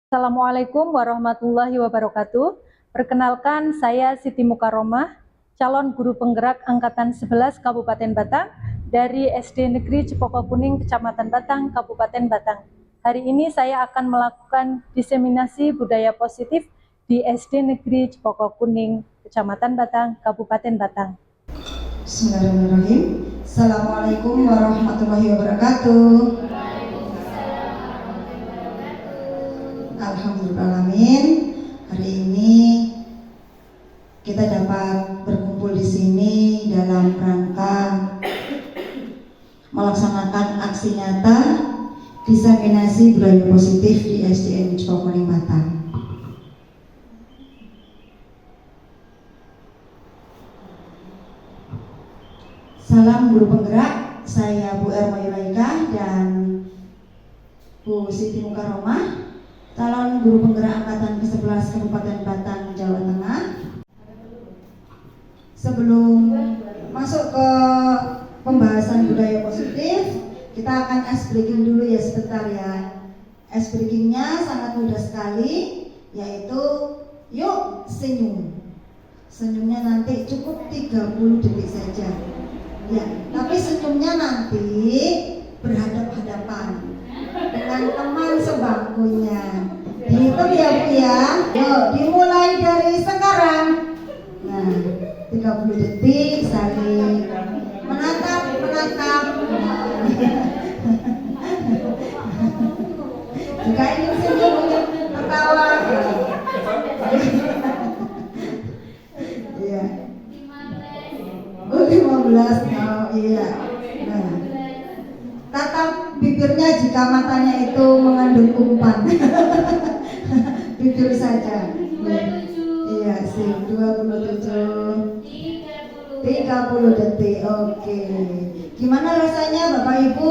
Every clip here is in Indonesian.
Assalamualaikum warahmatullahi wabarakatuh. Perkenalkan, saya Siti Mukaromah, calon guru penggerak Angkatan 11 Kabupaten Batang dari SD Negeri Cipoko Kuning, Kecamatan Batang, Kabupaten Batang. Hari ini saya akan melakukan diseminasi budaya positif di SD Negeri Cipoko Kuning, Kecamatan Batang, Kabupaten Batang. Bismillahirrahmanirrahim. Assalamualaikum warahmatullahi wabarakatuh. Alhamdulillahirrahmanirrahim. Hari ini kita dapat berkumpul di sini dalam rangka melaksanakan aksi nyata diseminasi budaya positif di SDN Cipoko Kuning Batang. Salam guru penggerak, saya Bu Erma Yulaika dan Bu Siti Mukaromah, calon guru penggerak Angkatan ke-11 Kabupaten Batang, Jawa Tengah. Sebelum masuk ke pembahasan budaya positif, kita akan ice breaking dulu ya sebentar ya. Ice breakingnya sangat mudah sekali, yaitu yuk senyum. Senyumnya nanti cukup 30 detik saja. Ya, tapi senyumnya nanti berhadap-hadapan dengan teman sebangkunya. Dihitung ya Bu ya. Yuk, dimulai dari sekarang. Nah, 30 detik saling menatap. Jika ingin senyum untuk tertawa. Iya. 15. Oh iya. Nah, tatap bibirnya jika matanya itu mengandung umpan. Bibir saja. Iya, sih. 27. 30 detik. Oke. Gimana rasanya Bapak Ibu?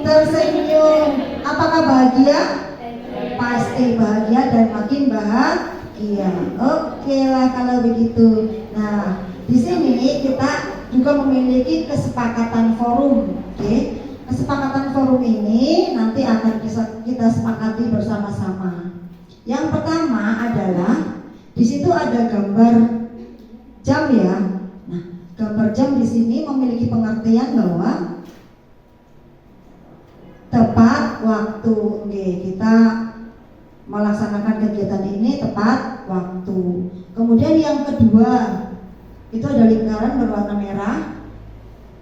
Tersenyum. Apakah bahagia? Pasti bahagia dan makin bahagia. Oke lah kalau begitu. Nah, di sini kita juga memiliki kesepakatan forum. Oke. Kesepakatan forum ini nanti akan kita sepakati bersama-sama. Yang pertama adalah di situ ada gambar jam ya. Nah, gambar jam di sini memiliki pengertian bahwa tepat waktu. Oke, kita melaksanakan kegiatan ini tepat waktu. Kemudian yang kedua, itu ada lingkaran berwarna merah.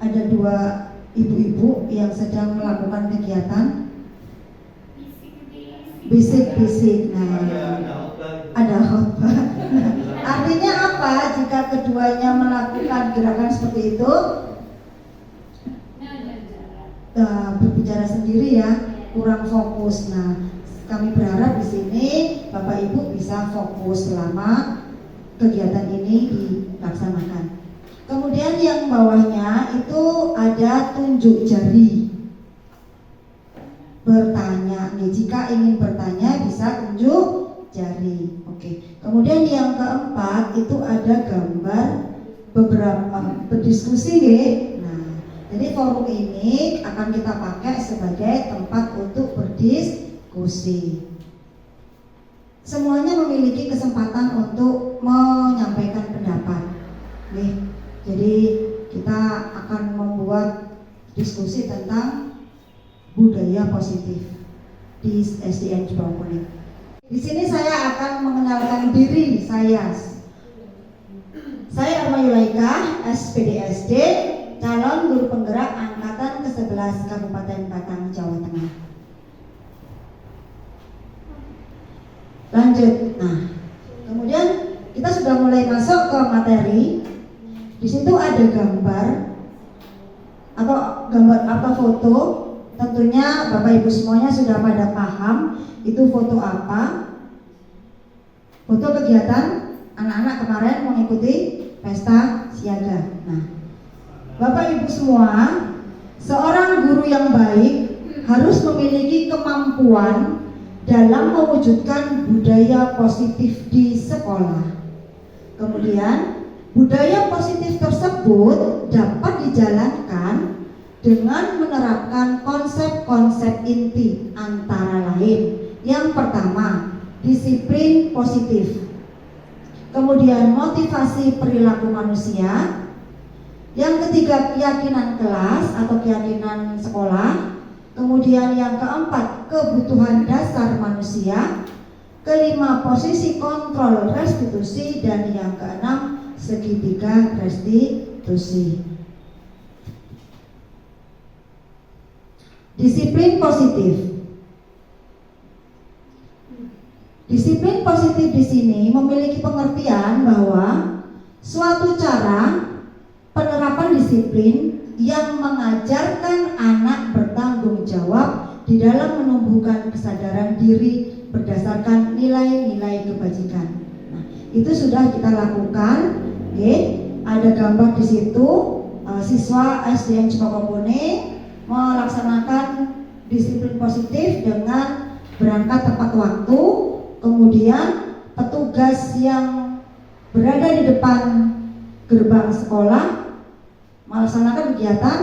Ada dua ibu-ibu yang sedang melakukan kegiatan bisik-bisik. Nah, ada khotbah. Artinya apa jika keduanya melakukan gerakan seperti itu? Berbicara sendiri ya, kurang fokus. Nah, kami berharap di sini Bapak Ibu bisa fokus selama kegiatan ini dilaksanakan. Kemudian yang bawahnya itu ada tunjuk jari. Bertanya, jika ingin bertanya bisa tunjuk jari. Oke. Kemudian yang keempat itu ada gambar beberapa berdiskusi. Nah, jadi forum ini akan kita pakai sebagai tempat untuk berdiskusi. Semuanya memiliki kesempatan untuk menyampaikan pendapat. Nih, jadi kita akan membuat diskusi tentang budaya positif di SDN Cipoko Kuning. Di sini saya akan mengenalkan diri saya. Saya Erma Yulaika, SPDSD, calon guru penggerak Angkatan ke-11 Kabupaten Batang, Jawa Tengah. Lanjut. Nah, kemudian kita sudah mulai masuk ke materi. Di situ ada gambar atau foto. Tentunya Bapak Ibu semuanya sudah pada paham itu foto apa. Foto kegiatan anak-anak kemarin mengikuti pesta siaga. Nah, Bapak Ibu semua, seorang guru yang baik harus memiliki kemampuan dalam mewujudkan budaya positif di sekolah. Kemudian budaya positif tersebut dapat dijalankan dengan menerapkan konsep-konsep inti antara lain Yang pertama, disiplin positif. Kemudian motivasi perilaku manusia. Yang ketiga, keyakinan kelas atau keyakinan sekolah. Kemudian yang keempat, kebutuhan dasar manusia. Kelima, posisi kontrol restitusi. Dan yang keenam, segitiga restitusi. Disiplin positif. Disiplin positif di sini memiliki pengertian bahwa suatu cara penerapan disiplin yang mengajarkan anak bertanggung jawab di dalam menumbuhkan kesadaran diri berdasarkan nilai-nilai kebajikan. Nah, itu sudah kita lakukan. Ada gambar di situ, siswa SDN Cipoko Kuning melaksanakan disiplin positif dengan berangkat tepat waktu. Kemudian petugas yang berada di depan gerbang sekolah melaksanakan kegiatan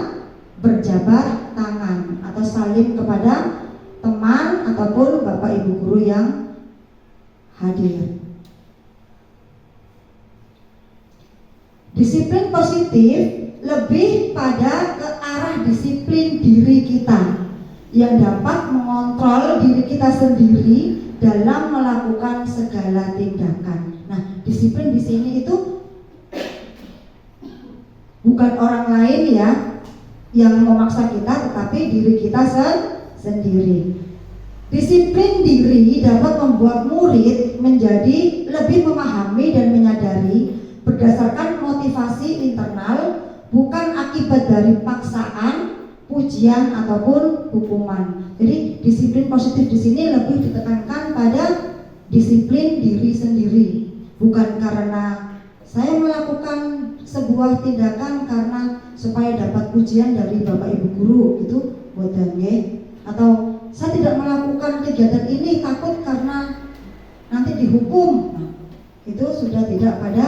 berjabat tangan atau salim kepada teman ataupun bapak ibu guru yang hadir. Disiplin positif lebih pada ke arah disiplin diri kita yang dapat mengontrol diri kita sendiri dalam melakukan segala tindakan. Nah, disiplin di sini itu bukan orang lain ya yang memaksa kita, tetapi diri kita sendiri. Disiplin diri dapat membuat murid menjadi lebih memahami dan menyadari berdasarkan motivasi internal, bukan akibat dari paksaan, pujian ataupun hukuman. Jadi disiplin positif di sini lebih ditekankan pada disiplin diri sendiri, bukan karena saya melakukan sebuah tindakan karena supaya dapat pujian dari bapak ibu guru, itu boten nggih, atau saya tidak melakukan kegiatan ini takut karena nanti dihukum. Itu sudah tidak pada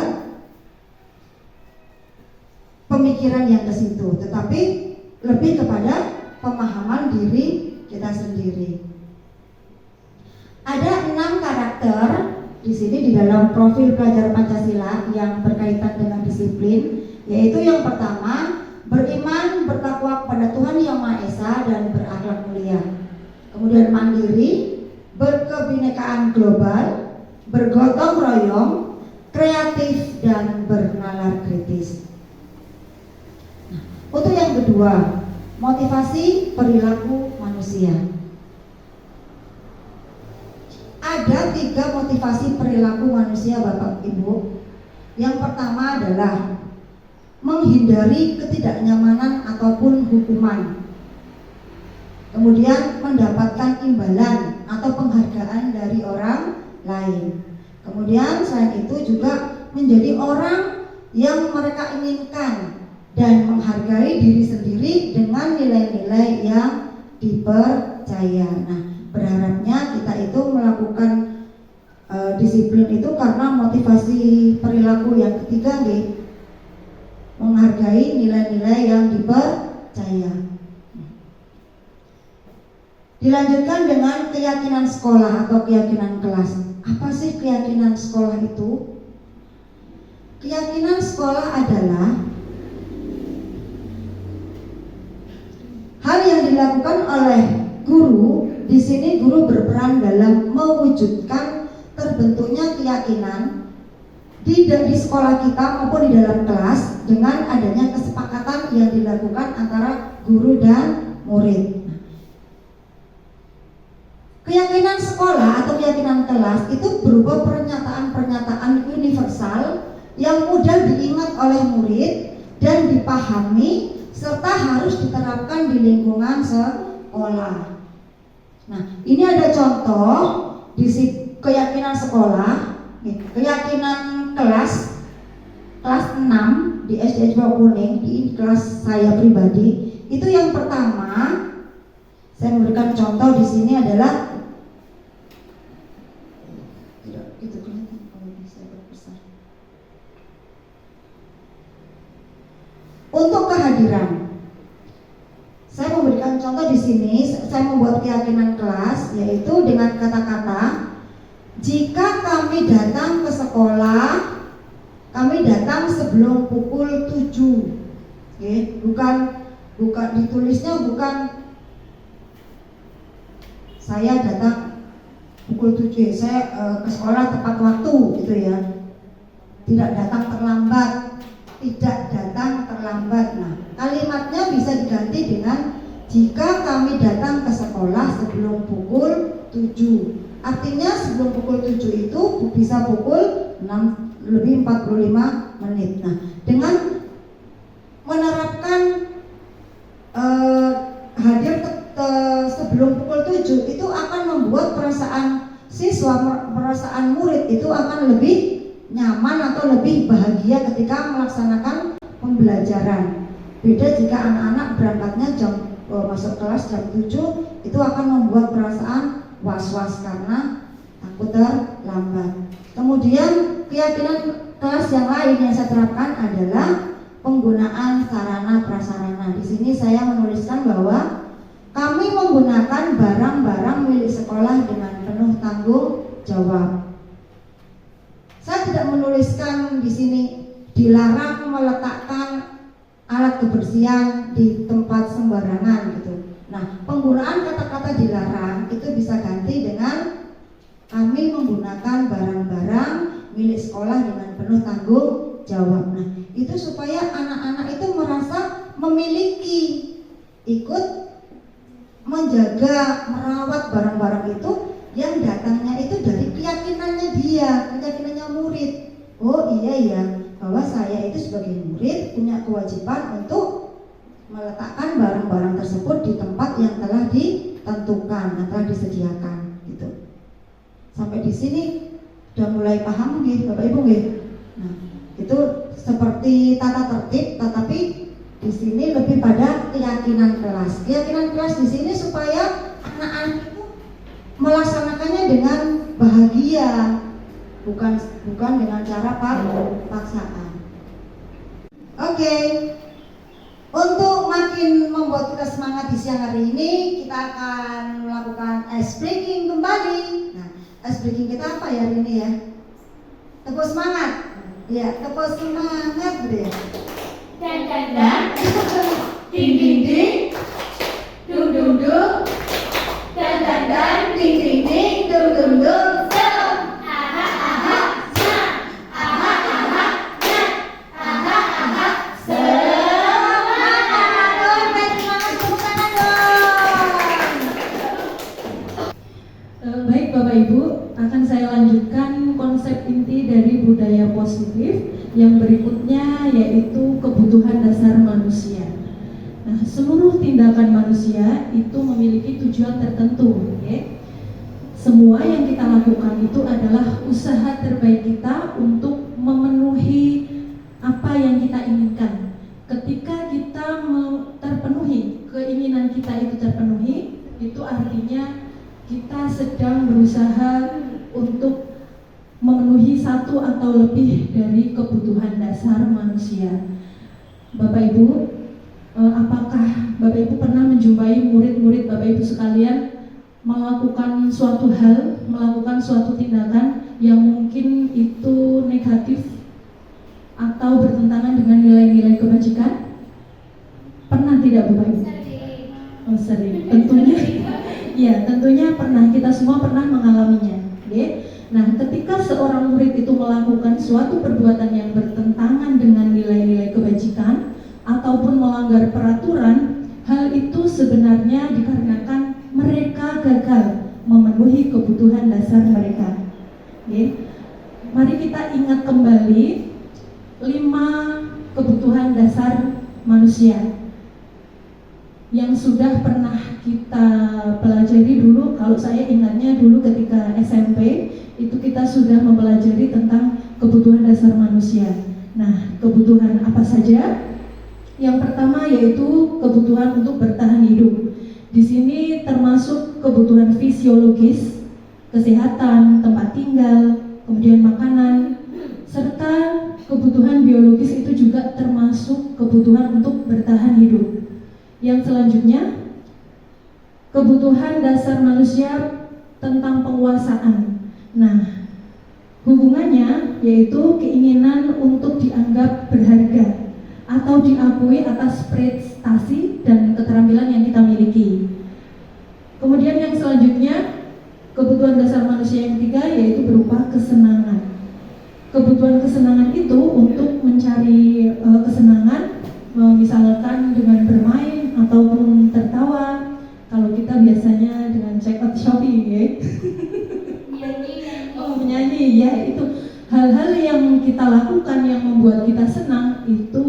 pemikiran yang ke situ, tetapi lebih kepada pemahaman diri kita sendiri. Ada 6 karakter di sini di dalam profil pelajar Pancasila yang berkaitan dengan disiplin, yaitu yang pertama, beriman, bertakwa kepada Tuhan Yang Maha Esa dan berakhlak mulia. Kemudian mandiri, berkebinekaan global, bergotong royong, kreatif dan bernalar kritis. Untuk yang kedua, motivasi perilaku manusia. Ada 3 motivasi perilaku manusia Bapak Ibu. Yang pertama adalah menghindari ketidaknyamanan ataupun hukuman. Kemudian mendapatkan imbalan atau penghargaan dari orang lain. Kemudian selain itu juga menjadi orang yang mereka inginkan dan menghargai diri sendiri dengan nilai-nilai yang dipercaya. Nah, berharapnya kita itu melakukan disiplin itu karena motivasi perilaku yang ketiga nih, menghargai nilai-nilai yang dipercaya. Dilanjutkan dengan keyakinan sekolah atau keyakinan kelas. Apa sih keyakinan sekolah itu? Keyakinan sekolah adalah hal yang dilakukan oleh guru. Di sini guru berperan dalam mewujudkan terbentuknya keyakinan di sekolah kita maupun di dalam kelas dengan adanya kesepakatan yang dilakukan antara guru dan murid. Keyakinan sekolah atau keyakinan kelas itu berupa pernyataan-pernyataan universal yang mudah diingat oleh murid dan dipahami serta harus diterapkan di lingkungan sekolah. Nah, ini ada contoh di keyakinan sekolah, keyakinan kelas 6 di SD Cipoko Kuning, di kelas saya pribadi. Itu yang pertama, saya memberikan contoh di sini adalah itu kelihatan kalau bisa berbesar. Untuk kehadiran, Saya memberikan contoh di sini, saya membuat keyakinan kelas, yaitu dengan kata-kata, jika kami datang ke sekolah, kami datang sebelum pukul 7. Oke, bukan ditulisnya bukan saya datang pukul 7, saya ke sekolah tepat waktu gitu ya. Tidak datang terlambat. Nah, kalimatnya bisa diganti dengan jika kami datang ke sekolah sebelum pukul 7. Artinya sebelum pukul 7 itu bisa pukul 6:45. Nah, dengan menerapkan hadir sebelum pukul 7 itu akan membuat perasaan siswa, perasaan murid itu akan lebih nyaman atau lebih bahagia ketika melaksanakan pembelajaran. Beda jika anak-anak berangkatnya masuk kelas jam 7, itu akan membuat perasaan was-was karena takut terlambat. Kemudian keyakinan kelas yang lain yang saya terapkan adalah penggunaan sarana prasarana. Di sini saya menuliskan bahwa kami menggunakan barang-barang milik sekolah dengan penuh tanggung jawab. Saya tidak menuliskan di sini dilarang meletakkan alat kebersihan di tempat sembarangan gitu. Nah, penggunaan kata-kata dilarang itu bisa ganti dengan kami menggunakan barang-barang milik sekolah dengan penuh tanggung jawab. Nah, itu supaya anak-anak itu merasa memiliki, ikut menjaga, merawat barang-barang itu yang datangnya itu dari keyakinannya dia, keyakinannya murid. Oh iya ya, bahwa saya itu sebagai murid punya kewajiban untuk meletakkan barang-barang tersebut di tempat yang telah ditentukan, yang telah disediakan gitu. Sampai di sini udah mulai paham nggih Bapak Ibu nggih? Nah, itu seperti tata tertib, tetapi di sini lebih pada keyakinan kelas. Keyakinan kelas di sini supaya anak-anak itu melaksanakannya dengan bahagia, bukan dengan cara paksaan. Oke. Untuk makin membuat kita semangat di siang hari ini, kita akan melakukan ice breaking kembali. Nah, ice breaking kita apa ya hari ini ya? Tepuk semangat. Ya, tepuk semangat gitu ya. Dan ding ding ding, dung dung dung, dan ding ding ding, dung dung dung. Aha aha sa, aha aha na, aha aha Semangat dong, semangat tepuk tangan dong. Baik Bapak Ibu, akan saya lanjutkan konsep inti dari budaya positif yang berikutnya, yaitu kebutuhan dasar manusia. Nah, seluruh tindakan manusia itu memiliki tujuan tertentu, okay? Semua yang kita lakukan itu adalah usaha terbaik kita untuk memenuhi apa yang kita inginkan. Ketika kita terpenuhi, keinginan kita itu terpenuhi, itu artinya kita sedang berusaha untuk memenuhi satu atau lebih dari kebutuhan dasar manusia. Bapak Ibu, apakah Bapak Ibu pernah menjumpai murid-murid Bapak Ibu sekalian melakukan suatu hal, melakukan suatu tindakan yang mungkin itu negatif atau bertentangan dengan nilai-nilai kebajikan? Pernah tidak Bapak Ibu? Oh, sering. Tentunya pernah, kita semua pernah mengalaminya. Okay? Nah, ketika seorang murid itu melakukan suatu perbuatan yang bertentangan dengan nilai-nilai kebajikan ataupun melanggar peraturan, hal itu sebenarnya dikarenakan mereka gagal memenuhi kebutuhan dasar mereka. Okay? Mari kita ingat kembali 5 kebutuhan dasar manusia yang sudah pernah kita pelajari dulu. Kalau saya ingatnya dulu ketika SMP, itu kita sudah mempelajari tentang kebutuhan dasar manusia. Nah, kebutuhan apa saja? Yang pertama yaitu kebutuhan untuk bertahan hidup. Di sini termasuk kebutuhan fisiologis, kesehatan, tempat tinggal, kemudian makanan, serta kebutuhan biologis itu juga termasuk kebutuhan untuk bertahan hidup. Yang selanjutnya, kebutuhan dasar manusia tentang penguasaan. Nah, hubungannya yaitu keinginan untuk dianggap berharga atau diakui atas prestasi dan keterampilan yang kita miliki. Kemudian yang selanjutnya, kebutuhan dasar manusia yang ketiga yaitu berupa kesenangan. Kebutuhan kesenangan itu untuk mencari kesenangan, misalkan dengan bermain ataupun tertawa. Kalau kita biasanya dengan check out shopping, ya. Menyanyi, ya, itu hal-hal yang kita lakukan yang membuat kita senang, itu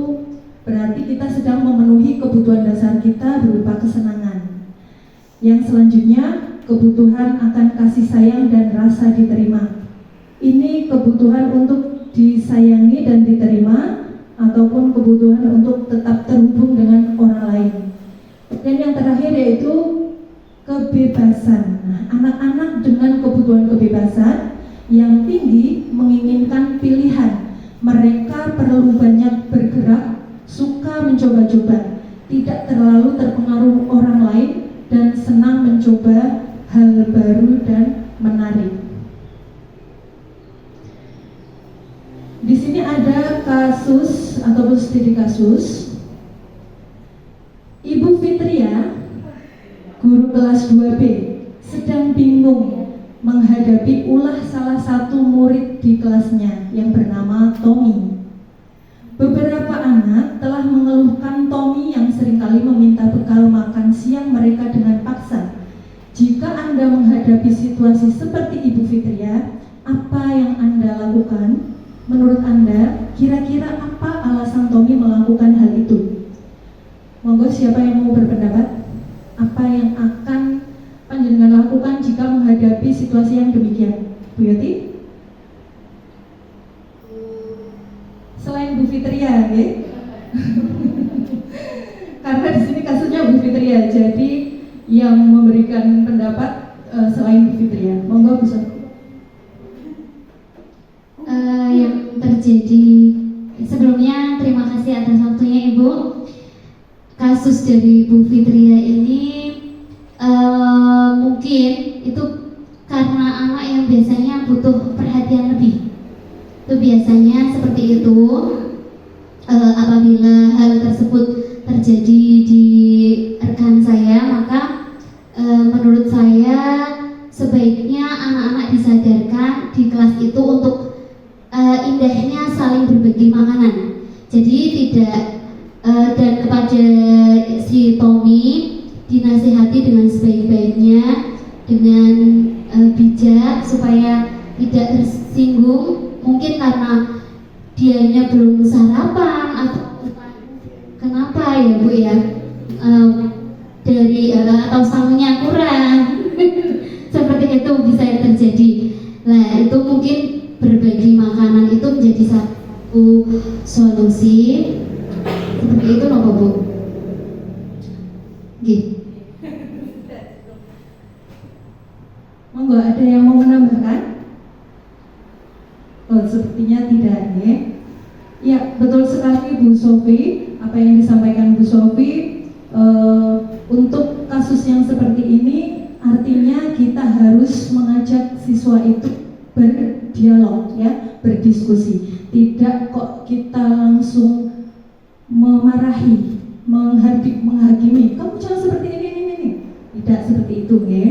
berarti kita sedang memenuhi kebutuhan dasar kita berupa kesenangan. Yang selanjutnya, kebutuhan akan kasih sayang dan rasa diterima. Ini kebutuhan untuk disayangi dan diterima, ataupun kebutuhan untuk tetap terhubung dengan orang lain. Dan yang terakhir yaitu kebebasan. Nah, anak-anak dengan kebutuhan kebebasan yang tinggi menginginkan pilihan. Mereka perlu banyak bergerak, suka mencoba-coba, tidak terlalu terpengaruh orang lain, dan senang mencoba hal baru dan menarik. Di sini ada kasus ataupun studi kasus. Ibu Fitria, guru kelas 2B, sedang bingung menghadapi ulah salah satu murid di kelasnya yang bernama Tommy. Beberapa anak telah mengeluhkan Tommy yang seringkali meminta bekal makan siang mereka dengan paksa. Jika Anda menghadapi situasi seperti Ibu Fitria, apa yang Anda lakukan? Menurut Anda, kira-kira apa alasan Tommy melakukan hal itu? Monggo, siapa yang mau berpendapat? Apa yang akan panjenengan lakukan jika menghadapi situasi yang demikian? Bu Yati? Selain Bu Fitria, ya? Karena di sini kasusnya Bu Fitria, jadi yang memberikan pendapat selain Bu Fitria. Monggo, Bu Sofi. Yang terjadi, sebelumnya terima kasih atas waktunya Ibu. Kasus dari Bu Fitria ini mungkin itu karena anak yang biasanya butuh perhatian lebih. Itu biasanya seperti itu. Apabila hal tersebut terjadi di rekan saya, maka menurut saya sebaiknya anak-anak disadarkan di kelas itu untuk indahnya saling berbagi makanan. Jadi tidak dan kepada si Tommy dinasihati dengan sebaik-baiknya, dengan bijak supaya tidak tersinggung. Mungkin karena dianya belum sarapan atau kenapa ya Bu ya, dari atau sangnya kurang seperti itu bisa terjadi. Nah, itu mungkin berbagi makanan itu menjadi satu solusi. Seperti itu nopo Bu? Gitu. Monggo, ada yang mau menambahkan? Oh, sepertinya tidak, ya. Ya, betul sekali Bu Sofi. Apa yang disampaikan Bu Sofi, untuk kasus yang seperti ini, artinya kita harus mengajak siswa itu berdialog, ya, berdiskusi. Tidak kok kita langsung memarahi, menghakimi. Kamu jangan seperti ini. Tidak seperti itu, ya.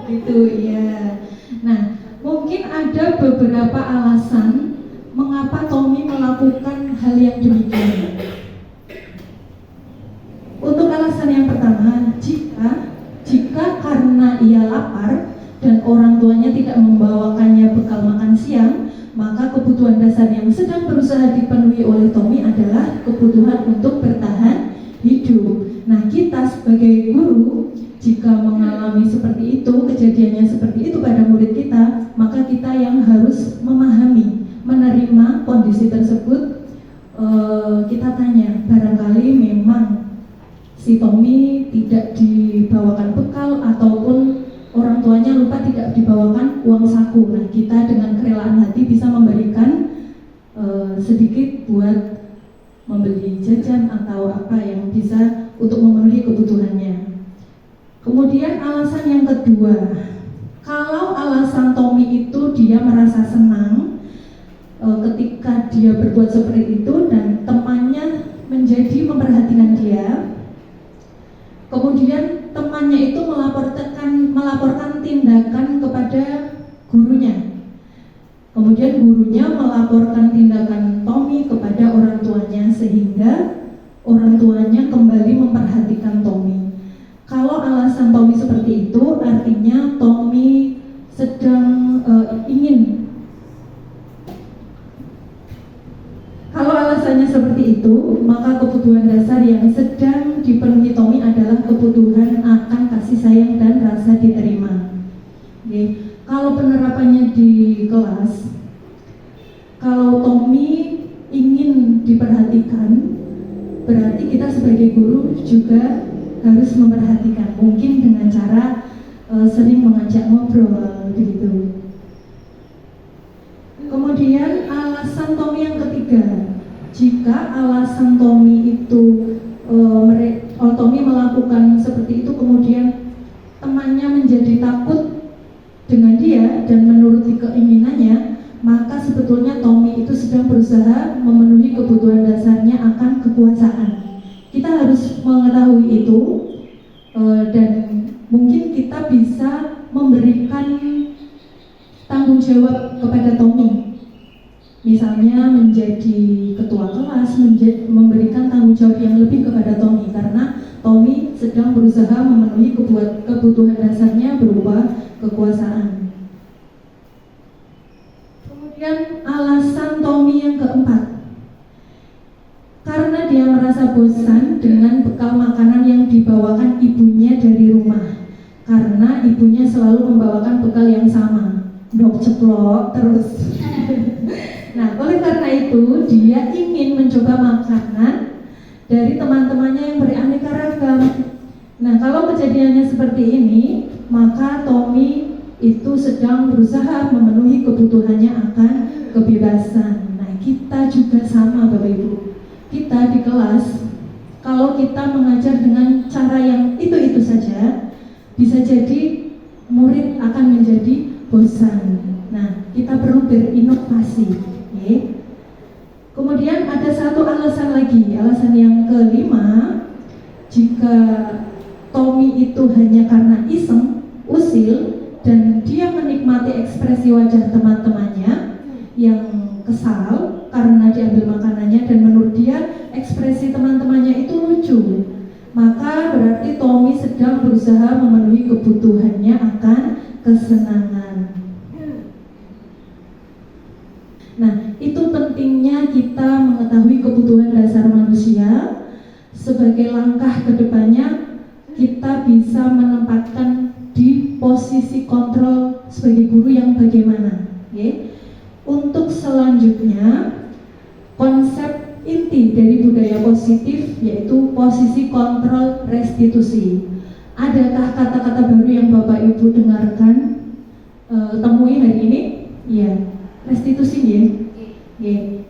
Gitu, ya. Nah, mungkin ada beberapa alasan mengapa Tommy melakukan hal yang demikian. Untuk alasan yang pertama, jika karena ia lapar dan orang tuanya tidak membawakannya bekal makan siang, maka kebutuhan dasar yang sedang berusaha dipenuhi oleh Tommy adalah kebutuhan untuk bertahan hidup. Nah, kita sebagai guru, jika mengalami seperti itu, kejadiannya seperti itu pada murid kita, maka kita yang harus memahami, menerima kondisi tersebut. Kita tanya, barangkali memang si Tommy tidak dibawakan bekal ataupun orang orang tuanya lupa tidak dibawakan uang saku. Nah, kita dengan kerelaan hati bisa memberikan sedikit buat membeli jajan atau apa yang bisa untuk memenuhi kebutuhannya. Kemudian alasan yang kedua, kalau alasan Tommy itu dia merasa senang ketika dia berbuat seperti itu dan temannya menjadi memperhatikan dia, kemudian temannya itu melaporkan tindakan kepada gurunya. Kemudian gurunya melaporkan tindakan Tommy kepada orang tuanya sehingga orang tuanya kembali memperhatikan Tommy. Kalau alasan Tommy seperti itu, artinya Tommy sedang ingin. Kalau alasannya seperti itu, maka kebutuhan dasar yang sedang dipenuhi Tommy adalah kebutuhan akan kasih sayang dan rasa diterima. Oke. Kalau penerapannya di kelas, kalau Tommy ingin diperhatikan, berarti kita sebagai guru juga harus memperhatikan, mungkin dengan cara sering mengajak ngobrol begitu. Kemudian alasan Tommy yang ketiga, jika alasan Tommy itu Tommy melakukan seperti itu kemudian temannya menjadi takut dengan dia dan menuruti keinginannya, maka sebetulnya Tommy itu sedang berusaha memenuhi kebutuhan dasarnya akan kekuasaan. Kita harus mengetahui itu dan mungkin kita bisa memberikan tanggung jawab kepada Tommy. Misalnya menjadi ketua kelas, memberikan tanggung jawab yang lebih kepada Tommy karena Tommy sedang berusaha memenuhi kebutuhan dasarnya berupa kekuasaan. Kemudian alasan Tommy yang keempat, karena dia merasa bosan dengan bekal makanan yang dibawakan ibunya dari rumah, karena ibunya selalu membawakan bekal yang sama, dok ceplok terus. Nah, oleh karena itu dia ingin mencoba makanan dari teman-temannya yang beraneka ragam. Nah, kalau kejadiannya seperti ini, maka Tommy itu sedang berusaha memenuhi kebutuhannya akan kebebasan. Nah, kita juga sama Bapak Ibu. Kita di kelas, kalau kita mengajar dengan cara yang itu-itu saja, bisa jadi murid akan menjadi bosan. Nah, kita perlu berinovasi. Okay. Kemudian ada satu alasan lagi, alasan yang kelima, jika Tommy itu hanya karena iseng, usil, dan dia menikmati ekspresi wajah teman-temannya yang kesal karena diambil makanannya dan menurut dia ekspresi teman-temannya itu lucu, maka berarti Tommy sedang berusaha memenuhi kebutuhannya akan kesenangan. Nah, itu pentingnya kita mengetahui kebutuhan dasar manusia. Sebagai langkah ke depannya, kita bisa menempatkan di posisi kontrol sebagai guru yang bagaimana. Okay? Untuk selanjutnya, konsep inti dari budaya positif yaitu posisi kontrol restitusi. Adakah kata-kata baru yang Bapak Ibu dengarkan, temui hari ini? Iya. Restitusi ya.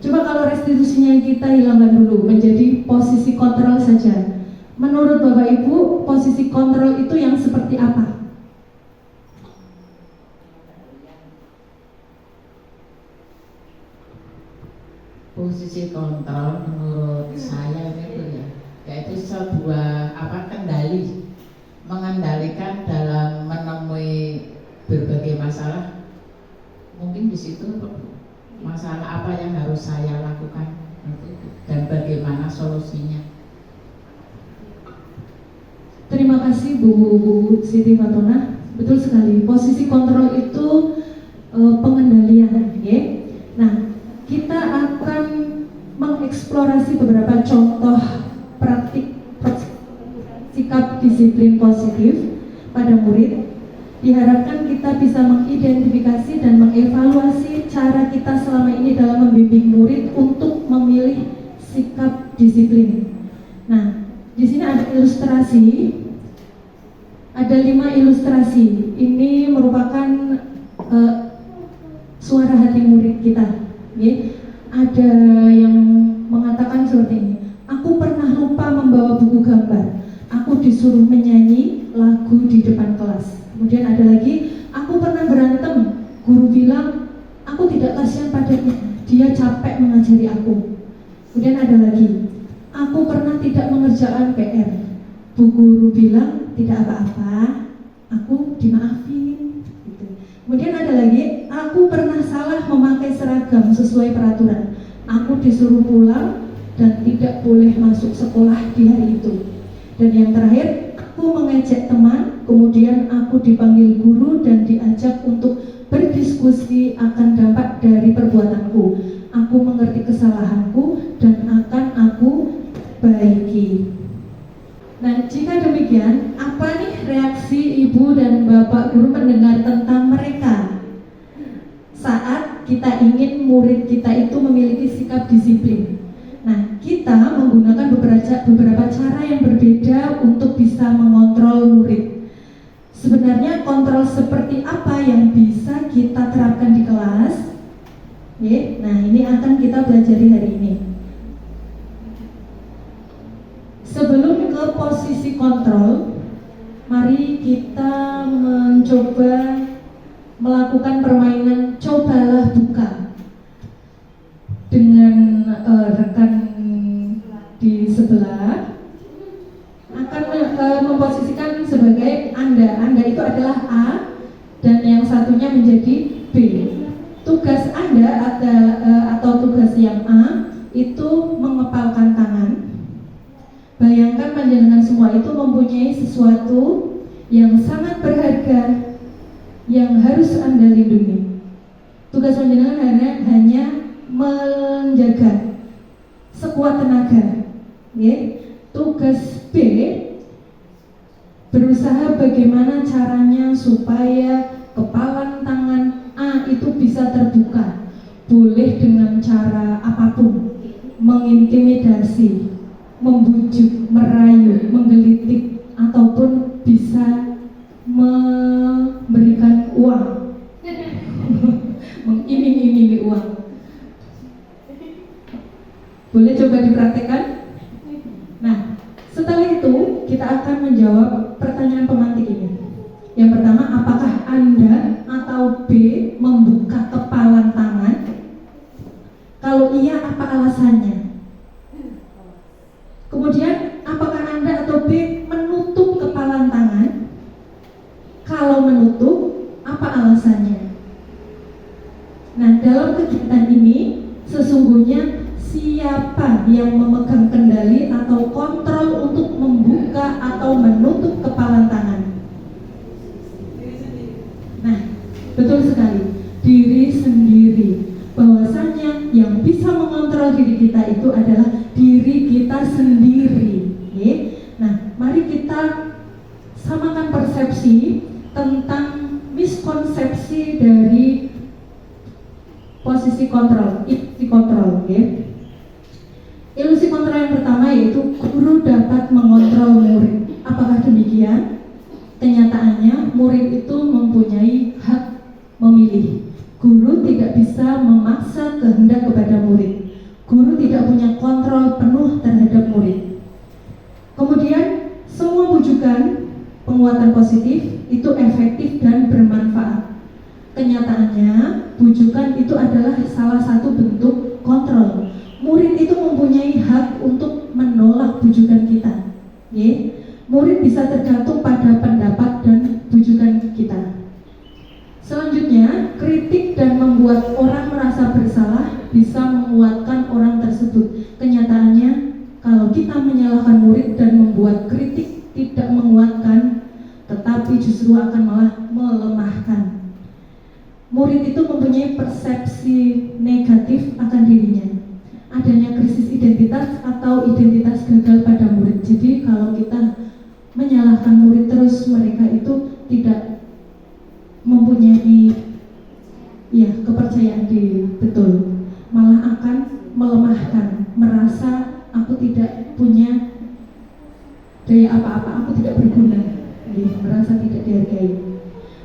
Coba kalau restitusinya kita hilangkan dulu menjadi posisi kontrol saja. Menurut Bapak Ibu, posisi kontrol itu yang seperti apa? Posisi kontrol menurut saya itu yaitu sebuah kendali, mengendalikan dalam menemui berbagai masalah. Mungkin di situ masalah apa yang harus saya lakukan dan bagaimana solusinya. Terima kasih Bu Siti Fatona. Betul sekali. Posisi kontrol itu pengendalian, ya. Nah, kita akan mengeksplorasi beberapa contoh praktik sikap disiplin positif pada murid. Diharapkan kita bisa mengidentifikasi dan mengevaluasi cara kita selama ini dalam membimbing murid untuk memilih sikap disiplin. Nah, di sini ada ilustrasi Ada 5 ilustrasi. Ini merupakan suara hati murid kita. Ada yang mengatakan seperti ini. Aku pernah lupa membawa buku gambar. Aku disuruh menyanyi lagu di depan kelas. Kemudian ada lagi, aku pernah berantem. Guru bilang, aku tidak kasihan padanya. Dia capek mengajari aku. Kemudian ada lagi, aku pernah tidak mengerjakan PR. Bu guru bilang, tidak apa-apa, aku dimaafin. Gitu. Kemudian ada lagi, aku pernah salah memakai seragam sesuai peraturan. Aku disuruh pulang dan tidak boleh masuk sekolah di hari itu. Dan yang terakhir, aku mengejek teman, kemudian aku dipanggil guru dan diajak untuk berdiskusi akan dampak dari perbuatanku. Aku mengerti kesalahanku dan akan aku baiki. Nah, jika demikian, apa nih reaksi ibu dan bapak guru mendengar tentang mereka saat kita ingin murid kita itu memiliki sikap disiplin? Nah, kita menggunakan beberapa cara yang berbeda untuk bisa mengontrol murid. Sebenarnya kontrol seperti apa yang bisa kita terapkan di kelas? Nah, ini akan kita pelajari hari ini. Sebelum ke posisi kontrol, mari kita mencoba melakukan permainan cobalah buka dengan rekan di sebelah. Akan memposisikan sebagai Anda itu adalah A dan yang satunya menjadi B. Tugas Anda atau tugas yang A itu mengepalkan tangan. Bayangkan panjenengan semua itu mempunyai sesuatu yang sangat berharga yang harus Anda lindungi. Tugas panjenengan hanya menjaga sekuat tenaga. Tugas B berusaha bagaimana caranya supaya kepalan tangan A itu bisa terbuka. Boleh dengan cara apapun, mengintimidasi, membujuk, merayu, menggelitik, ataupun bisa memberikan uang, mengiming-imingi uang. Boleh coba dipraktekkan? Nah, setelah itu kita akan menjawab pertanyaan pemantik ini. Yang pertama, apakah Anda atau B membuka kepalan tangan? Kalau iya, apa alasannya? Kemudian, apakah Anda atau B menutup kepalan tangan? Kalau menutup, apa alasannya? Nah, dalam kegiatan ini sesungguhnya siapa yang memegang kendali atau kontrol untuk membuka atau menutup kepalan tangan? Nah, betul sekali, diri sendiri. Bahwasanya yang bisa mengontrol diri kita itu adalah diri kita sendiri. Nah, mari kita samakan persepsi tentang miskonsepsi dari posisi kontrol, ilusi kontrol. Ilusi kontrol yang pertama yaitu guru dapat mengontrol murid. Apakah demikian? Kenyataannya murid itu mempunyai hak memilih. Guru tidak bisa memaksa kehendak kepada murid. Guru tidak punya kontrol penuh terhadap murid. Kemudian semua bujukan penguatan positif itu efektif dan bermanfaat. Kenyataannya bujukan itu adalah salah satu bentuk kontrol. Murid itu mempunyai hak untuk menolak bujukan kita. Murid bisa tergantung pada pendapat dan bujukan kita. Selanjutnya, kritik dan membuat orang merasa bersalah bisa menguatkan orang tersebut. Kenyataannya, kalau kita menyalahkan murid dan membuat kritik tidak menguatkan, tetapi justru akan malah melemahkan. Murid itu mempunyai persepsi negatif akan dirinya. Adanya krisis identitas atau identitas gagal pada murid. Jadi kalau kita menyalahkan murid terus, mereka itu tidak mempunyai kepercayaan diri, betul, malah akan melemahkan, merasa aku tidak punya daya apa-apa, aku tidak berguna. merasa tidak dihargai.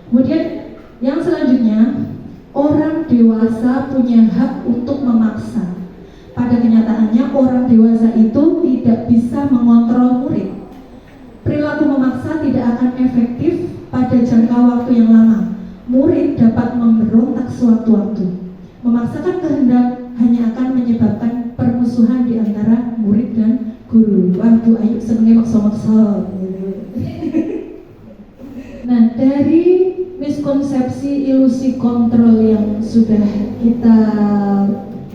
Kemudian yang selanjutnya, orang dewasa punya hak untuk memaksa. Pada kenyataannya orang dewasa itu tidak bisa mengontrol murid. Perilaku memaksa tidak akan efektif pada jangka waktu yang lama. Murid dapat memberontak sewaktu-waktu. Memaksakan kehendak hanya akan menyebabkan permusuhan di antara murid dan guru. Wah, Bu Ayu senengnya maksa-maksa. Nah, dari miskonsepsi ilusi kontrol yang sudah kita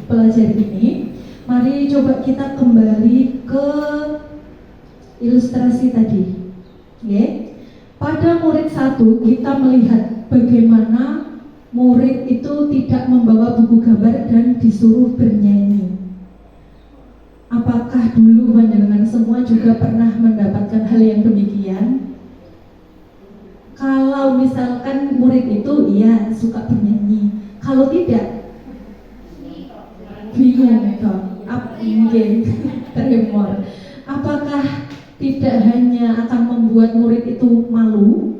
pelajari ini, mari coba kita kembali ke ilustrasi tadi. Okay. Pada murid 1 kita melihat bagaimana murid itu tidak membawa buku gambar dan disuruh bernyanyi. Apakah dulu panjenengan semua juga pernah mendapatkan hal yang demikian? Kalau misalkan murid itu iya suka bernyanyi, kalau tidak bingung toh, tremor. Apakah tidak hanya akan membuat murid itu malu?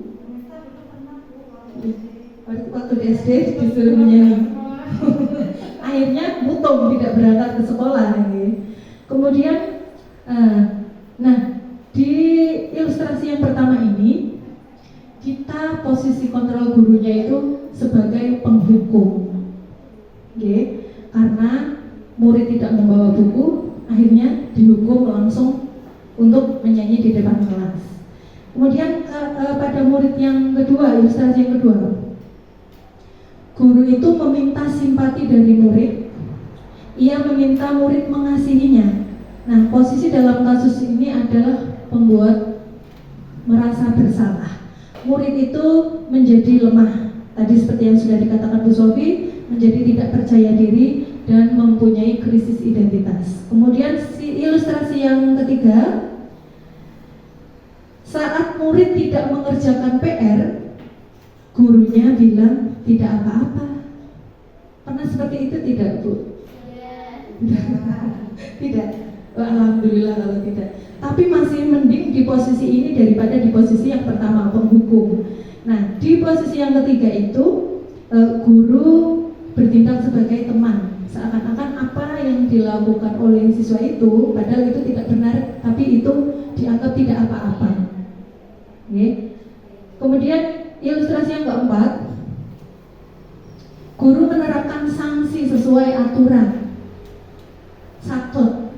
Waktu di SD disuruh menyanyi, akhirnya mutung tidak berangkat ke sekolah. Kemudian, nah di ilustrasi yang pertama ini kita posisi kontrol gurunya itu sebagai penghukum, karena murid tidak membawa buku, akhirnya dihukum langsung untuk menyanyi di depan kelas. Kemudian pada murid yang kedua, ilustrasi yang kedua, guru itu meminta simpati dari murid. Ia meminta murid mengasihinya. Nah, posisi dalam kasus ini adalah membuat merasa bersalah. Murid itu menjadi lemah. Tadi seperti yang sudah dikatakan Bu Sofi, menjadi tidak percaya diri dan mempunyai krisis identitas. Kemudian ilustrasi yang ketiga, saat murid tidak mengerjakan PR, gurunya bilang tidak apa-apa. Pernah seperti itu tidak, Bu? Tidak. Oh, alhamdulillah kalau tidak. Tapi masih mending di posisi ini daripada di posisi yang pertama, penghukum. Nah, di posisi yang ketiga itu guru bertindak sebagai teman. Seakan-akan apa yang dilakukan oleh siswa itu, padahal itu tidak benar, tapi itu dianggap tidak apa-apa. Kemudian ilustrasi yang keempat, guru menerapkan sanksi sesuai aturan. Saklek.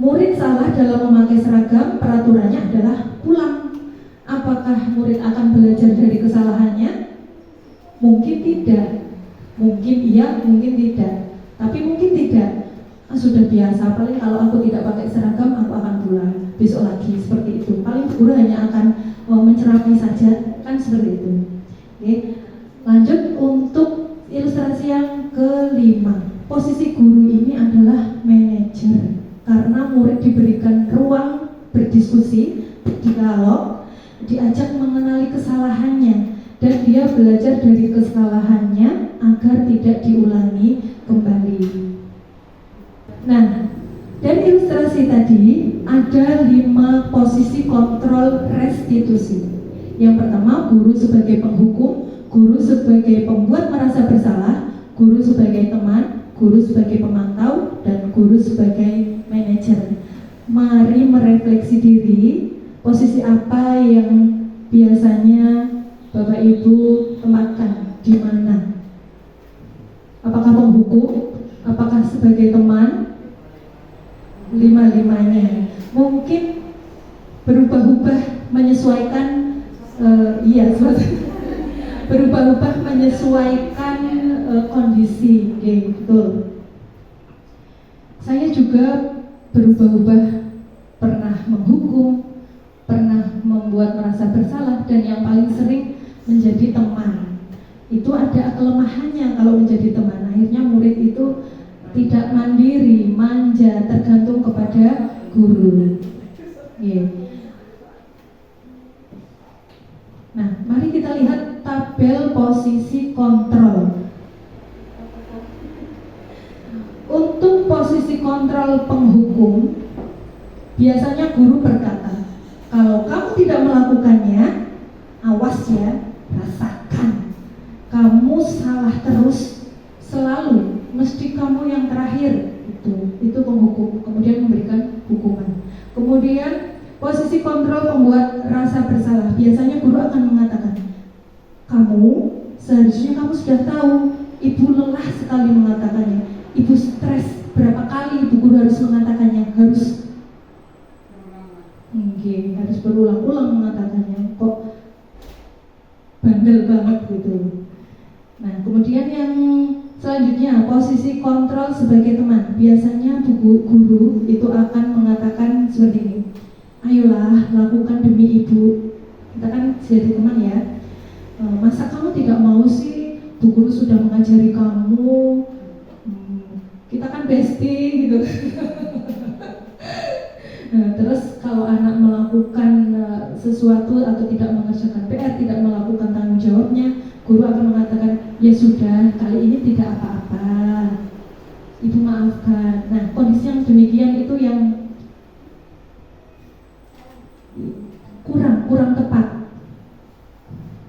Murid salah dalam memakai seragam, peraturannya adalah pulang. Apakah murid akan belajar dari kesalahannya? Mungkin tidak. Mungkin iya, mungkin tidak. Tapi mungkin tidak. Sudah biasa, paling kalau aku tidak pakai seragam, aku akan pulang. Besok lagi, seperti itu. Paling guru hanya akan mencerami saja, kan seperti itu. Oke. Lanjut untuk ilustrasi yang kelima. Posisi guru ini adalah manajer. Karena murid diberikan ruang berdiskusi, berdialog, diajak mengenali kesalahannya, dan dia belajar dari kesalahannya agar tidak diulangi kembali. Nah, dari ilustrasi tadi ada 5 posisi kontrol restitusi. Yang pertama, guru sebagai penghukum, guru sebagai pembuat merasa bersalah, guru sebagai teman, guru sebagai pemantau, dan guru sebagai manajer. Mari merefleksi diri, posisi apa yang biasanya Bapak Ibu tempatkan di mana? Apakah penghukum? Apakah sebagai teman? 5-5-nya. Mungkin berubah-ubah menyesuaikan, berubah-ubah menyesuaikan kondisi, betul. Saya juga berubah-ubah, pernah menghukum, pernah membuat merasa bersalah, dan yang paling sering menjadi teman. Itu ada kelemahannya kalau menjadi teman. Akhirnya murid itu tidak mandiri, manja, tergantung kepada guru. Nah, mari kita lihat tabel posisi kontrol. Untuk posisi kontrol penghukum, biasanya guru berkata, Kalau kamu tidak melakukannya, awas ya, rasakan. Kamu salah terus, selalu, mesti kamu yang terakhir. Itu penghukum, kemudian memberikan hukuman. Kemudian posisi kontrol membuat rasa bersalah. Biasanya guru akan mengatakan, kamu seharusnya kamu sudah tahu. Ibu lelah sekali mengatakannya. Ibu stres, berapa kali ibu guru harus mengatakannya, harus berulang-ulang mengatakannya. Kok bandel banget gitu. Nah, kemudian yang selanjutnya, posisi kontrol sebagai teman. Biasanya guru itu akan mengatakan seperti ini, ayolah lakukan demi ibu. Kita kan jadi teman ya. Masa kamu tidak mau sih, bu guru sudah mengajari kamu, kita kan bestie gitu. Nah, terus kalau anak melakukan sesuatu atau tidak mengerjakan PR, tidak melakukan tanggung jawabnya, guru akan mengatakan, ya sudah, kali ini tidak apa-apa, ibu maafkan. Nah, kondisi yang demikian itu yang kurang tepat.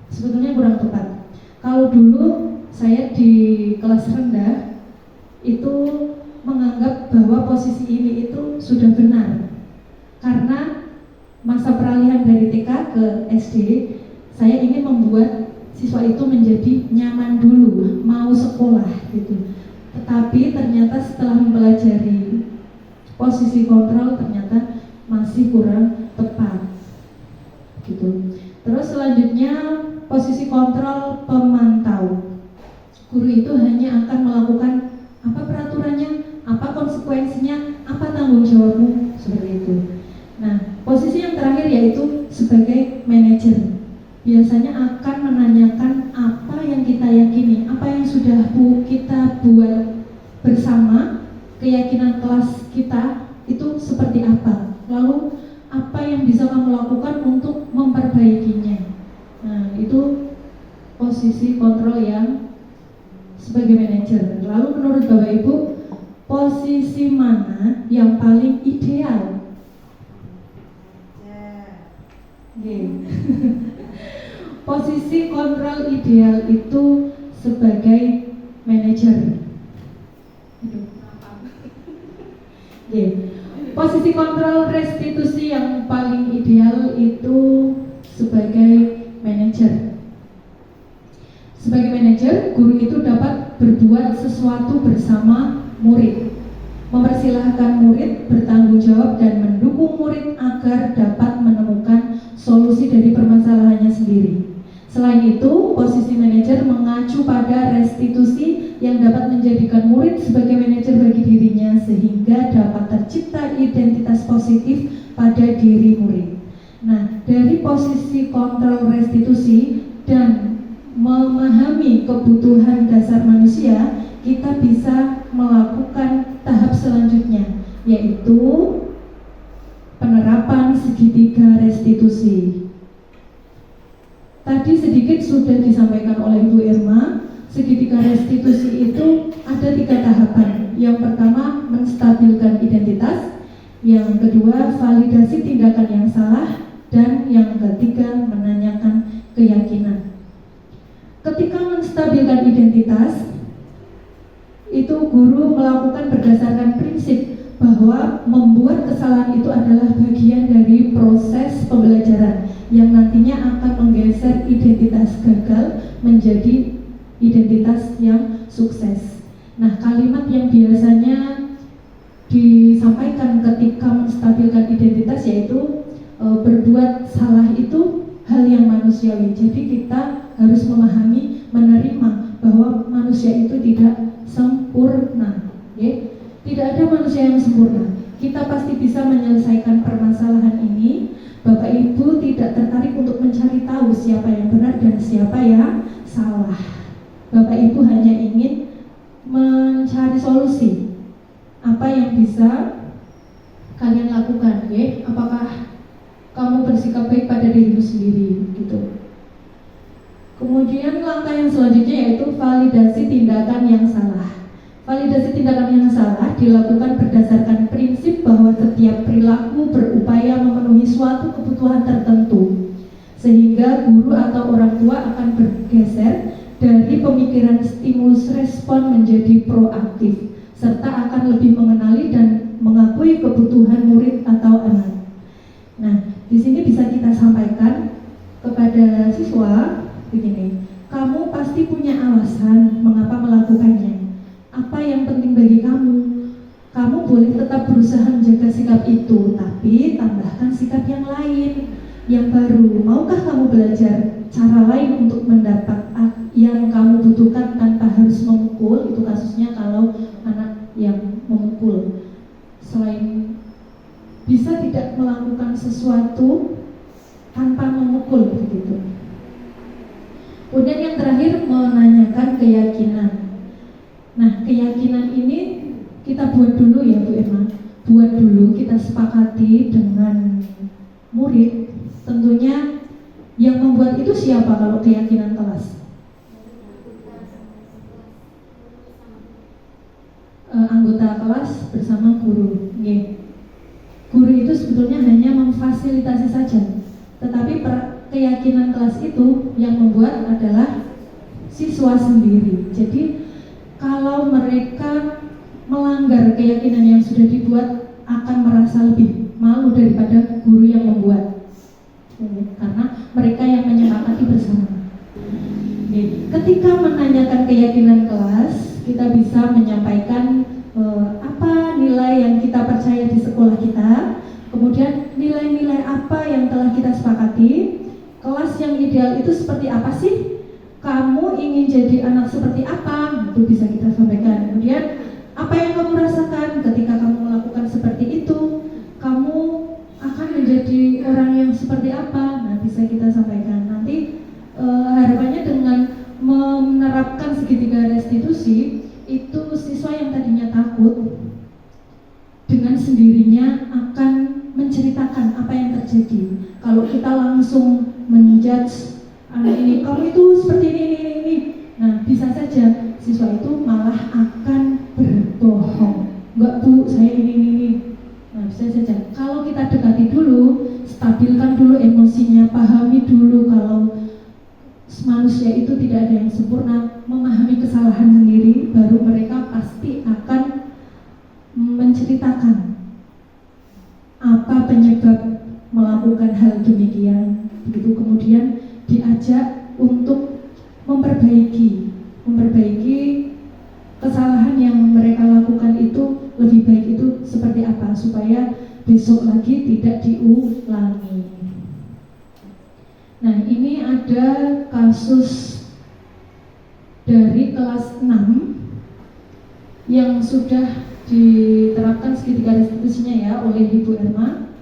Sebetulnya kurang tepat. Kalau dulu saya di kelas rendah itu menganggap bahwa posisi ini itu sudah benar, karena masa peralihan dari TK ke SD, saya ingin membuat siswa itu menjadi nyaman dulu, mau sekolah gitu. Tetapi ternyata setelah mempelajari posisi kontrol, ternyata masih kurang tepat gitu. Terus selanjutnya posisi kontrol pemantau. Guru itu hanya akan melakukan apa peraturannya, apa konsekuensinya, apa tanggung jawabmu, seperti itu. Nah, posisi yang terakhir yaitu sebagai manajer. Biasanya akan menanyakan apa yang kita yakini, apa yang sudah kita buat bersama, keyakinan kelas kita itu seperti apa, lalu apa yang bisa kamu lakukan untuk memperbaikinya. Nah, itu posisi kontrol yang sebagai manajer. Lalu menurut Bapak Ibu, posisi mana yang paling ideal? Posisi kontrol ideal itu sebagai manajer. Posisi kontrol restitusi yang paling ideal itu sebagai manajer. Sebagai manajer, guru itu dapat berbuat sesuatu bersama murid, mempersilahkan murid bertanggung jawab dan mendukung murid agar dapat menemukan solusi dari permasalahannya sendiri. Selain itu, posisi manajer mengacu pada restitusi yang dapat menjadikan murid sebagai manajer bagi dirinya sehingga dapat tercipta identitas positif pada diri murid. Nah, dari posisi kontrol restitusi dan memahami kebutuhan dasar manusia, kita bisa melakukan tahap selanjutnya, yaitu penerapan segitiga restitusi. Tadi sedikit sudah disampaikan oleh Bu Irma, segitiga restitusi itu ada 3 tahapan. Yang pertama, menstabilkan identitas. Yang kedua, validasi tindakan yang salah. Dan yang ketiga, menanyakan keyakinan. Ketika menstabilkan identitas, itu guru melakukan berdasarkan prinsip bahwa membuat kesalahan itu adalah bagian dari proses pembelajaran yang nantinya akan menggeser identitas gagal menjadi identitas yang sukses. Nah, kalimat yang biasanya disampaikan ketika menstabilkan identitas yaitu berbuat salah itu hal yang manusiawi. Jadi kita harus memahami, menerima bahwa manusia itu tidak sempurna, ya. Tidak ada manusia yang sempurna. Kita pasti bisa menyelesaikan permasalahan ini. Bapak Ibu tidak tertarik untuk mencari tahu siapa yang benar dan siapa yang salah. Bapak Ibu hanya ingin mencari solusi. Apa yang bisa kalian lakukan, ya? Apakah kamu bersikap baik pada dirimu sendiri, gitu. Kemudian langkah yang selanjutnya yaitu validasi tindakan yang salah. Validasi tindakan yang salah dilakukan berdasarkan prinsip bahwa setiap perilaku berupaya memenuhi suatu kebutuhan tertentu, sehingga guru atau orang tua akan bergeser dari pemikiran stimulus respon menjadi proaktif, serta akan lebih mengenali dan mengakui kebutuhan murid atau anak. Nah, di sini bisa kita sampaikan kepada siswa begini, kamu pasti punya alasan mengapa melakukannya. Apa yang penting bagi kamu? Kamu boleh tetap berusaha menjaga sikap itu, tapi tambahkan sikap yang lain, yang baru. Maukah kamu belajar cara lain untuk mendapat yang kamu butuhkan tanpa harus memukul? Itu kasusnya kalau anak yang memukul. Selain bisa tidak melakukan sesuatu tanpa memukul, begitu. Kemudian yang terakhir menanyakan keyakinan. Nah, keyakinan ini kita buat dulu ya Bu Irma. Buat dulu, kita sepakati dengan murid. Tentunya yang membuat itu siapa kalau keyakinan kelas? Anggota kelas bersama guru. Guru itu sebetulnya hanya memfasilitasi saja. Tetapi keyakinan kelas itu yang membuat adalah siswa sendiri. Jadi kalau mereka melanggar keyakinan yang sudah dibuat, akan merasa lebih malu daripada guru yang membuat, karena mereka yang menyepakati bersama. Ketika menanyakan keyakinan kelas, kita bisa menyampaikan apa nilai yang kita percaya di sekolah kita, kemudian nilai-nilai apa yang telah kita sepakati, kelas yang ideal itu seperti apa sih? Kamu ingin jadi anak seperti apa? Itu bisa kita sampaikan. Kemudian apa yang kamu rasakan ketika kamu melakukan seperti itu? Kamu akan menjadi orang yang seperti apa? Nah, bisa kita sampaikan. Nanti harapannya dengan menerapkan segitiga restitusi, itu siswa yang tadinya takut dengan sendirinya akan menceritakan apa yang terjadi. Kalau kita langsung menjudge ini, kamu itu seperti ini. Nah, bisa saja siswa itu malah akan berbohong. Enggak Bu, saya ini. Nah, bisa saja. Kalau kita dekati dulu, stabilkan dulu emosinya, pahami dulu kalau manusia itu tidak ada yang sempurna, memahami kesalahan sendiri, baru mereka pasti akan menceritakan apa penyebab melakukan hal demikian. Begitu kemudian diajak untuk memperbaiki kesalahan yang mereka lakukan itu lebih baik itu seperti apa supaya besok lagi tidak diulangi. Nah, ini ada kasus dari kelas 6 yang sudah diterapkan segitiga restitusinya ya oleh Ibu Irma.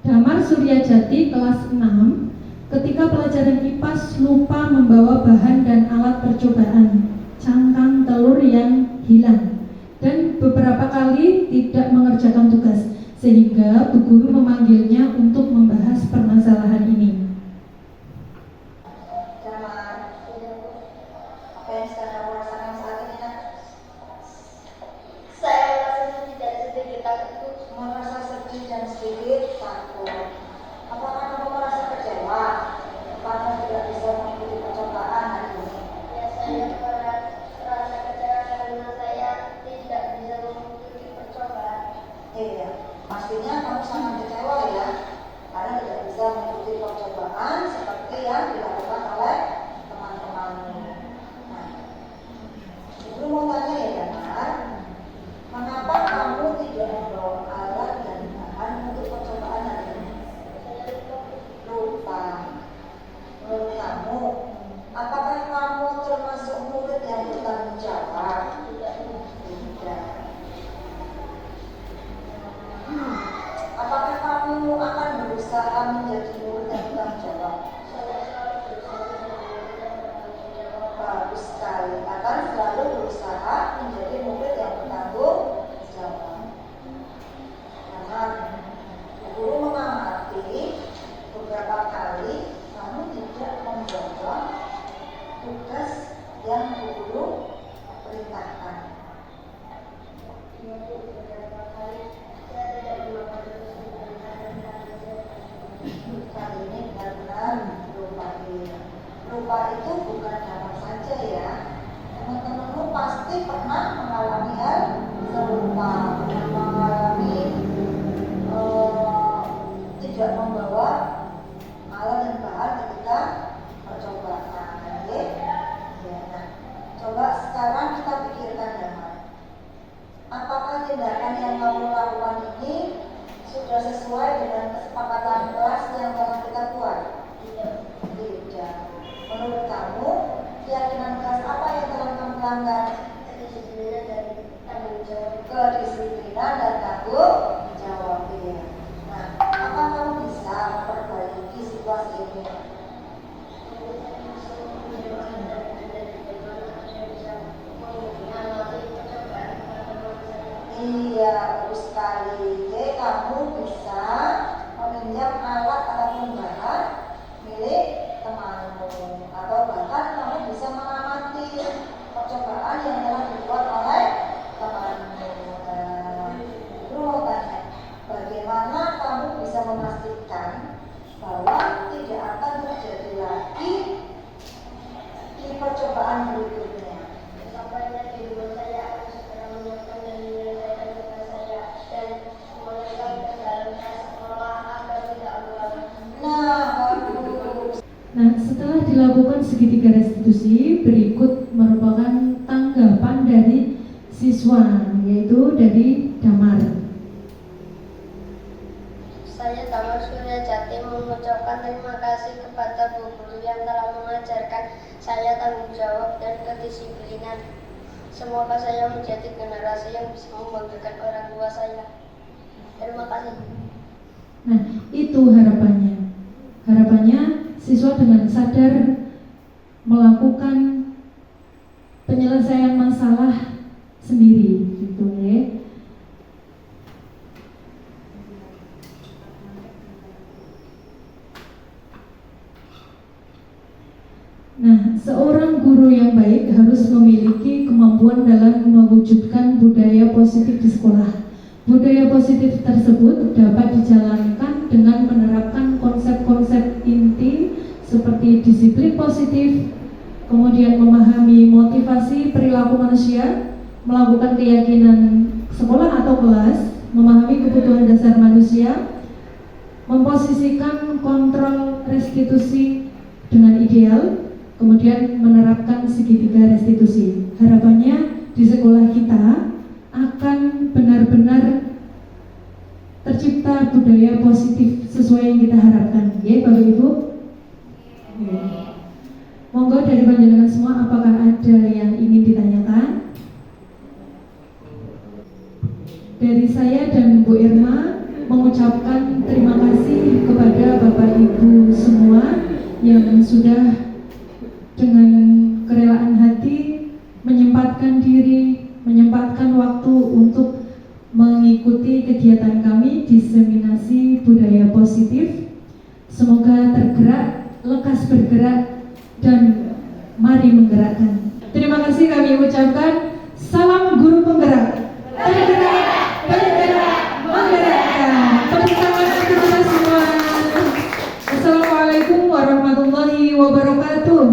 Damar Suryajati kelas 6, ketika pelajaran IPAS lupa membawa bahan dan alat percobaan, cangkang telur yang hilang, dan beberapa kali tidak mengerjakan tugas, sehingga Bu Guru memanggilnya untuk membahas permasalahan ini. Apa yang sedang kamu rasakan saat ini, Nak? Saya rasanya tidak sedikit takut, merasa sedih dan sedikit takut. Apakah kamu merasa kecewa karena tidak bisa mengikuti percobaan hari ini? Ya, saya merasa kecewa karena saya tidak bisa mengikuti percobaan. Iya, pastinya kamu sangat kecewa ya, karena tidak bisa mengikuti percobaan. silakan. Kali ini benar-benar lupa itu bukan gampang saja ya. Teman-temanmu pasti pernah mengalami hal serupa, mengalami tidak membawa alat dan bahan ketika percobaan. Ya. Nah, coba sekarang kita pikirkan Damar. Apakah tindakan yang kamu lakukan ini sudah sesuai dengan kesepakatan kelas yang telah kita buat? Tidak. Menurut kamu, keyakinan kelas apa yang telah kamu langgar? Kedisiplinan dan tanggung jawab. Kedisiplinan dan tanggung jawab. Ya. Nah, apa kamu bisa memperbaiki situasi ini? Iya, bagus sekali. Oke, kamu bisa meminjam alat ataupun bahan milik temanmu, atau bahkan kamu bisa mengamati percobaan yang telah dibuat oleh temanmu. Itu mau tanya, bagaimana kamu bisa memastikan bahwa tidak akan terjadi lagi di percobaan berikutnya? Sampainya di rumah saya akan segera menyiapkan dan menyelesaikan tugas saya dan memasukkan ke dalam tas sekolah agar tidak berulang. Nah, bagus. Nah, setelah dilakukan segitiga restitusi, berikut merupakan tanggapan dari siswa, yaitu dari Damar. Saya Damar Suryajati mengucapkan terima kasih kepada Bu Guru yang telah mengajarkan saya tanggung jawab dan kedisiplinan. Semoga saya menjadi generasi yang bisa membanggakan orang tua saya. Terima kasih. Nah, itu harapannya. Harapannya siswa dengan sadar melakukan penyelesaian masalah sendiri, gitu ya. Nah, seorang guru yang baik harus memiliki kemampuan dalam mewujudkan budaya positif di sekolah. Budaya positif tersebut dapat dijalankan dengan menerapkan konsep-konsep inti seperti disiplin positif, kemudian memahami motivasi perilaku manusia, melakukan keyakinan sekolah atau kelas, memahami kebutuhan dasar manusia, memposisikan kontrol restitusi dengan ideal, kemudian menerapkan segitiga restitusi. Harapannya di sekolah kita akan benar-benar tercipta budaya positif sesuai yang kita harapkan, ya Bapak Ibu. Ya. Monggo dari panjenengan semua, apakah ada yang ingin ditanyakan? Dari saya dan Bu Irma mengucapkan terima kasih kepada Bapak Ibu semua yang sudah dengan kerelaan hati menyempatkan diri, menyempatkan waktu untuk mengikuti kegiatan kami diseminasi budaya positif. Semoga tergerak, lekas bergerak, dan mari menggerakkan. Terima kasih kami ucapkan. Salam guru penggerak. Bergerak, bergerak, menggerakkan. Tepuk tangan untuk kita semua. Assalamualaikum warahmatullahi wabarakatuh.